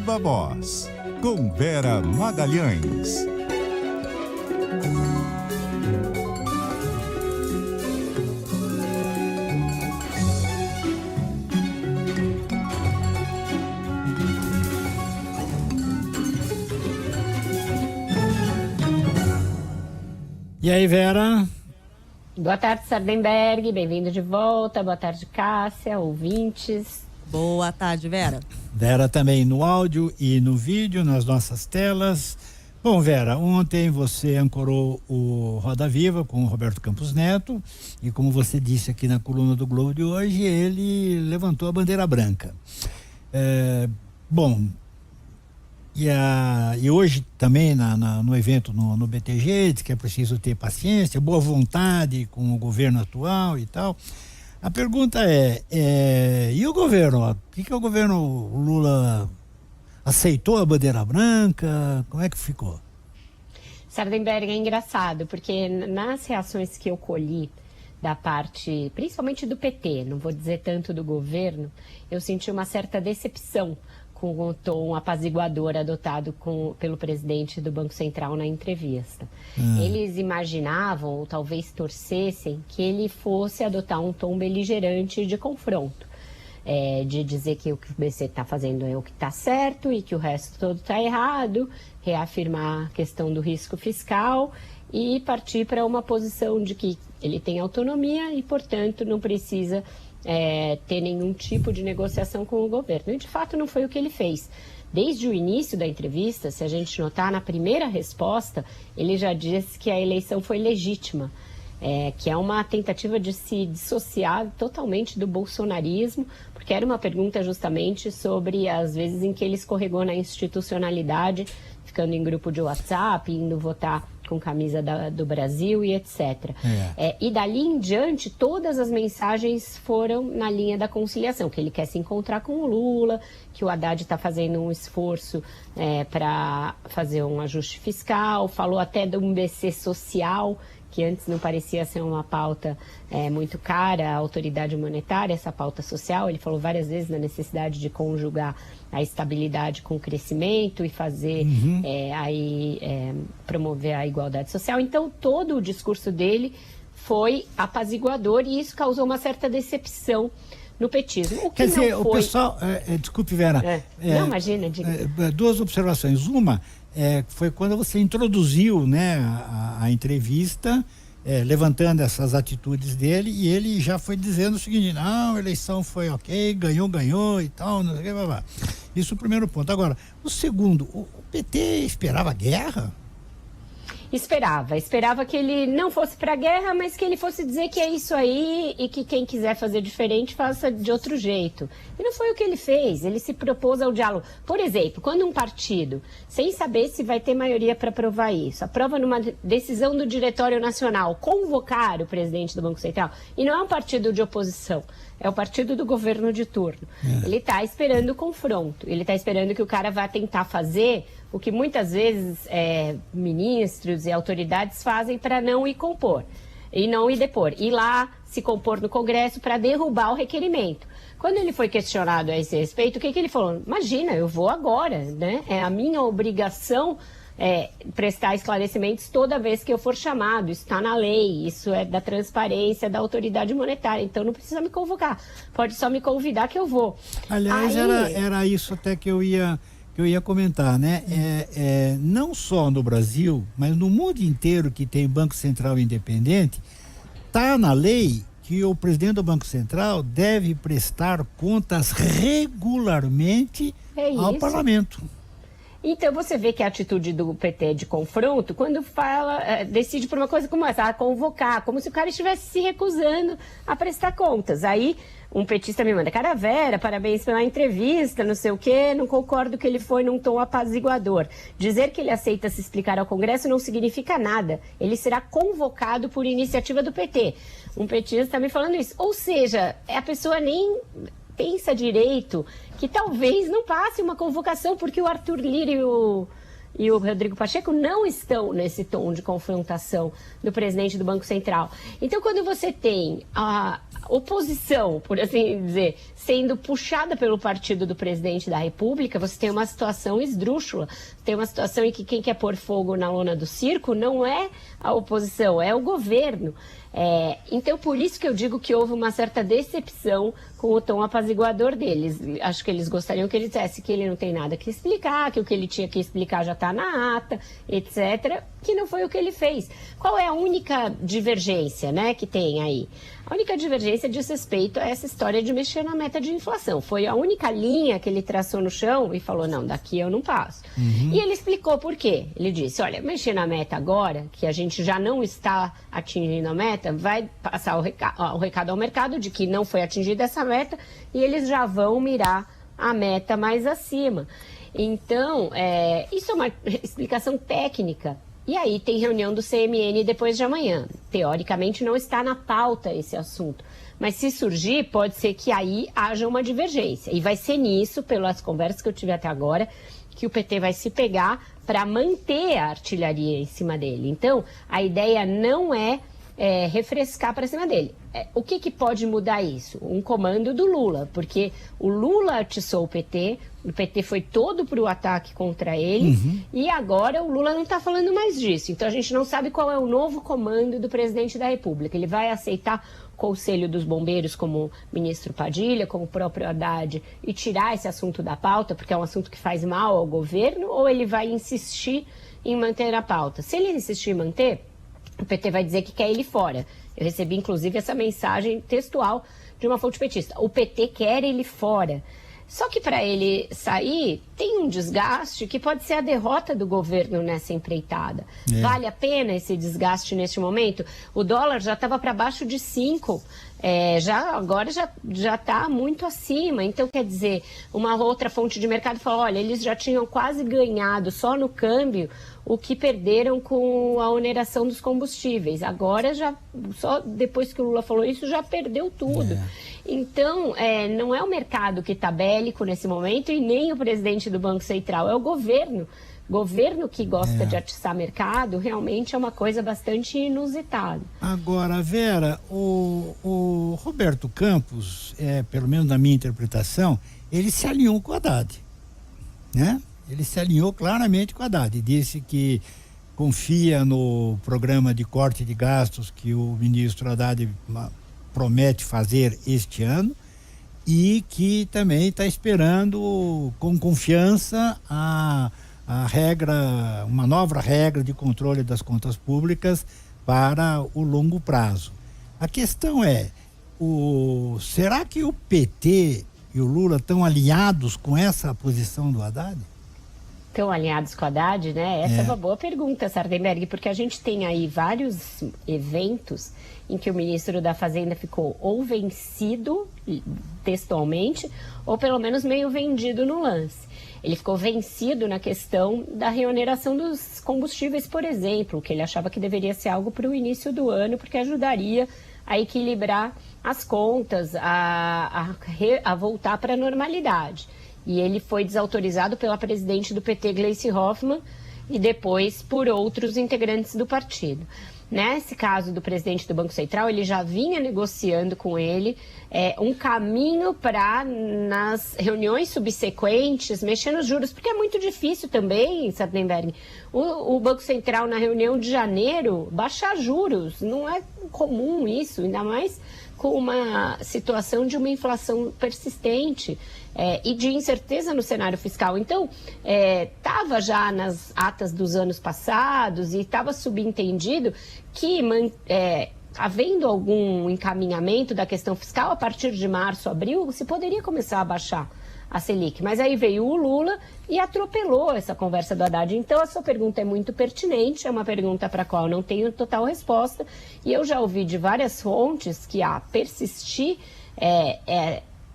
Viva Voz, com Vera Magalhães. E aí, Vera? Boa tarde, Sardenberg, bem-vindo de volta. Boa tarde, Cássia, ouvintes. Boa tarde, Vera. Vera também no áudio e no vídeo, nas nossas telas. Bom, Vera, ontem você ancorou o Roda Viva com o Roberto Campos Neto e, como você disse aqui na coluna do Globo de hoje, ele levantou a bandeira branca. E hoje também no evento no BTG, diz que é preciso ter paciência, boa vontade com o governo atual e tal. A pergunta e o governo? O que o governo Lula aceitou a bandeira branca? Como é que ficou? Sardenberg, é engraçado, porque nas reações que eu colhi da parte, principalmente do PT, não vou dizer tanto do governo, eu senti uma certa decepção com o tom apaziguador adotado pelo presidente do Banco Central na entrevista. Eles imaginavam, ou talvez torcessem, que ele fosse adotar um tom beligerante de confronto, de dizer que o que o BC está fazendo é o que está certo e que o resto todo está errado, reafirmar a questão do risco fiscal e partir para uma posição de que ele tem autonomia e, portanto, não precisa ter nenhum tipo de negociação com o governo. E, de fato, não foi o que ele fez. Desde o início da entrevista, se a gente notar, na primeira resposta, ele já disse que a eleição foi legítima, que é uma tentativa de se dissociar totalmente do bolsonarismo, porque era uma pergunta justamente sobre as vezes em que ele escorregou na institucionalidade, ficando em grupo de WhatsApp, indo votar com camisa do Brasil e etc. E dali em diante, todas as mensagens foram na linha da conciliação, que ele quer se encontrar com o Lula, que o Haddad está fazendo um esforço para fazer um ajuste fiscal, falou até de um BC social, que antes não parecia ser uma pauta muito cara à autoridade monetária, essa pauta social. Ele falou várias vezes na necessidade de conjugar a estabilidade com o crescimento e fazer promover a igualdade social. Então, todo o discurso dele foi apaziguador e isso causou uma certa decepção no petismo. O que Quer dizer, não o foi... pessoal... desculpe, Vera. Não, imagina. Duas observações. Uma, foi quando você introduziu, né, a entrevista, levantando essas atitudes dele, e ele já foi dizendo o seguinte: não, a eleição foi ok, ganhou e tal, não sei o que, blá, blá. Isso é o primeiro ponto. Agora, o segundo, o PT esperava guerra? Esperava que ele não fosse para a guerra, mas que ele fosse dizer que é isso aí e que quem quiser fazer diferente faça de outro jeito. E não foi o que ele fez, ele se propôs ao diálogo. Por exemplo, quando um partido, sem saber se vai ter maioria para aprovar isso, aprova numa decisão do Diretório Nacional convocar o presidente do Banco Central, e não é um partido de oposição, é o partido do governo de turno. Ele está esperando o confronto, ele está esperando que o cara vá tentar fazer o que muitas vezes ministros e autoridades fazem para não ir compor, e não ir depor, ir lá se compor no Congresso para derrubar o requerimento. Quando ele foi questionado a esse respeito, o que ele falou? Imagina, eu vou agora, né? É a minha obrigação prestar esclarecimentos toda vez que eu for chamado. Isso está na lei, isso é da transparência da autoridade monetária, então não precisa me convocar, pode só me convidar que eu vou. Aliás, era isso até que eu ia comentar, né? Não só no Brasil, mas no mundo inteiro que tem Banco Central independente, está na lei que o presidente do Banco Central deve prestar contas regularmente ao parlamento. Então você vê que a atitude do PT de confronto, quando decide por uma coisa como essa, a convocar, como se o cara estivesse se recusando a prestar contas. Aí um petista me manda: cara, Vera, parabéns pela entrevista, não sei o quê, não concordo que ele foi num tom apaziguador. Dizer que ele aceita se explicar ao Congresso não significa nada. Ele será convocado por iniciativa do PT. Um petista está me falando isso. Ou seja, a pessoa nem pensa direito que talvez não passe uma convocação, porque o Arthur Lira e o Rodrigo Pacheco não estão nesse tom de confrontação do presidente do Banco Central. Então, quando você tem a oposição, por assim dizer, sendo puxada pelo partido do presidente da República, você tem uma situação esdrúxula, tem uma situação em que quem quer pôr fogo na lona do circo não é a oposição, é o governo. Então, por isso que eu digo que houve uma certa decepção com o tom apaziguador deles. Acho que eles gostariam que ele dissesse que ele não tem nada que explicar, que o que ele tinha que explicar já está na ata, etc., que não foi o que ele fez. Qual é a única divergência, né, que tem aí? A única divergência diz respeito a essa história de mexer na meta de inflação. Foi a única linha que ele traçou no chão e falou, não, daqui eu não passo. E ele explicou por quê. Ele disse, olha, mexer na meta agora, que a gente já não está atingindo a meta, vai passar o recado ao mercado de que não foi atingida essa meta e eles já vão mirar a meta mais acima. Então, isso é uma explicação técnica. E aí tem reunião do CMN depois de amanhã. Teoricamente não está na pauta esse assunto. Mas se surgir, pode ser que aí haja uma divergência. E vai ser nisso, pelas conversas que eu tive até agora, que o PT vai se pegar para manter a artilharia em cima dele. Então, a ideia não é refrescar para cima dele. O que pode mudar isso? Um comando do Lula, porque o Lula atiçou o PT foi todo para o ataque contra ele, e agora o Lula não está falando mais disso. Então a gente não sabe qual é o novo comando do presidente da República. Ele vai aceitar o Conselho dos Bombeiros como ministro Padilha, como o próprio Haddad, e tirar esse assunto da pauta, porque é um assunto que faz mal ao governo, ou ele vai insistir em manter a pauta? Se ele insistir em manter, o PT vai dizer que quer ele fora. Eu recebi, inclusive, essa mensagem textual de uma fonte petista. O PT quer ele fora. Só que para ele sair, tem um desgaste que pode ser a derrota do governo nessa empreitada. Vale a pena esse desgaste neste momento? O dólar já estava para baixo de 5, agora já está muito acima. Então, quer dizer, uma outra fonte de mercado falou, olha, eles já tinham quase ganhado só no câmbio o que perderam com a oneração dos combustíveis. Agora, só depois que o Lula falou isso, já perdeu tudo. Então, não é o mercado que está bélico nesse momento e nem o presidente do Banco Central, é o governo. Governo que gosta de atiçar mercado, realmente é uma coisa bastante inusitada. Agora, Vera, o Roberto Campos, pelo menos na minha interpretação, ele se alinhou com o Haddad, né? Ele se alinhou claramente com o Haddad, disse que confia no programa de corte de gastos que o ministro Haddad promete fazer este ano e que também está esperando com confiança uma nova regra de controle das contas públicas para o longo prazo. A questão será que o PT e o Lula estão alinhados com essa posição do Haddad? Estão alinhados com a Haddad, né? Essa é uma boa pergunta, Sardenberg, porque a gente tem aí vários eventos em que o ministro da Fazenda ficou ou vencido textualmente, ou pelo menos meio vendido no lance. Ele ficou vencido na questão da reoneração dos combustíveis, por exemplo, que ele achava que deveria ser algo para o início do ano, porque ajudaria a equilibrar as contas, a voltar para a normalidade. E ele foi desautorizado pela presidente do PT, Gleice Hoffmann, e depois por outros integrantes do partido. Nesse caso do presidente do Banco Central, ele já vinha negociando com ele um caminho para, nas reuniões subsequentes, mexer nos juros, porque é muito difícil também, Sardenberg, o Banco Central, na reunião de janeiro, baixar juros. Não é comum isso, ainda mais com uma situação de uma inflação persistente e de incerteza no cenário fiscal. Então, estava já nas atas dos anos passados e estava subentendido que, havendo algum encaminhamento da questão fiscal, a partir de março, abril, se poderia começar a baixar a Selic. Mas aí veio o Lula e atropelou essa conversa do Haddad. Então, a sua pergunta é muito pertinente, é uma pergunta para a qual eu não tenho total resposta. E eu já ouvi de várias fontes que, a persistir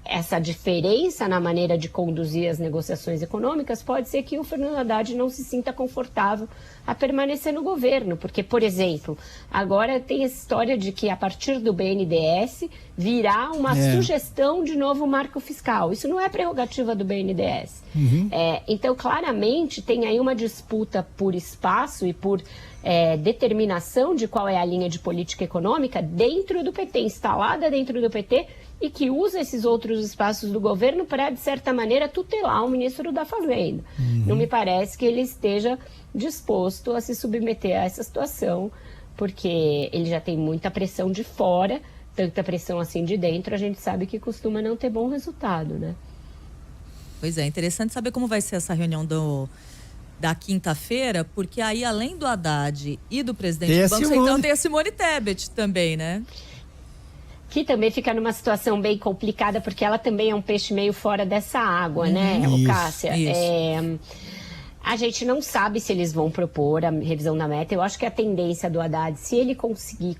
essa diferença na maneira de conduzir as negociações econômicas, pode ser que o Fernando Haddad não se sinta confortável a permanecer no governo. Porque, por exemplo, agora tem essa história de que, a partir do BNDES, virar uma sugestão de novo marco fiscal. Isso não é prerrogativa do BNDES. Então, claramente, tem aí uma disputa por espaço e por determinação de qual é a linha de política econômica dentro do PT, instalada dentro do PT, e que usa esses outros espaços do governo para, de certa maneira, tutelar o ministro da Fazenda. Não me parece que ele esteja disposto a se submeter a essa situação, porque ele já tem muita pressão de fora, tanta pressão assim de dentro, a gente sabe que costuma não ter bom resultado, né? Pois é, interessante saber como vai ser essa reunião da quinta-feira, porque aí, além do Haddad e do presidente do Banco Central, tem a Simone Tebet também, né? Que também fica numa situação bem complicada, porque ela também é um peixe meio fora dessa água, né, Cássia? A gente não sabe se eles vão propor a revisão da meta. Eu acho que a tendência do Haddad, se ele conseguir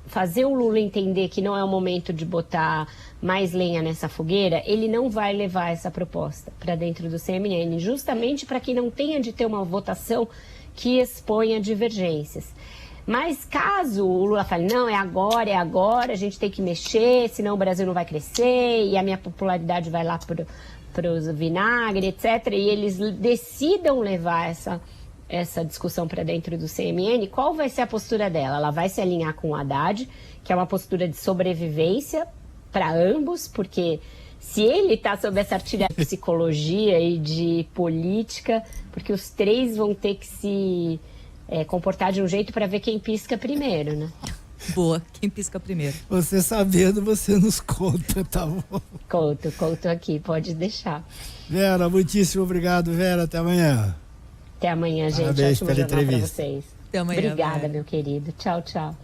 fazer o Lula entender que não é o momento de botar mais lenha nessa fogueira, ele não vai levar essa proposta para dentro do CMN, justamente para que não tenha de ter uma votação que exponha divergências. Mas caso o Lula fale, não, é agora, a gente tem que mexer, senão o Brasil não vai crescer e a minha popularidade vai lá para os vinagre, etc., e eles decidam levar essa discussão para dentro do CMN, qual vai ser a postura dela? Ela vai se alinhar com o Haddad, que é uma postura de sobrevivência para ambos, porque se ele está sob essa artilharia de psicologia e de política, porque os três vão ter que se comportar de um jeito para ver quem pisca primeiro, né? Boa, quem pisca primeiro. Você sabendo, você nos conta, tá bom? Conto aqui, pode deixar. Vera, muitíssimo obrigado, Vera, até amanhã. Até amanhã, gente. Parabéns Ótimo pela jornal pra entrevista. vocês. Até amanhã. Obrigada, Vera. meu querido. Tchau, tchau.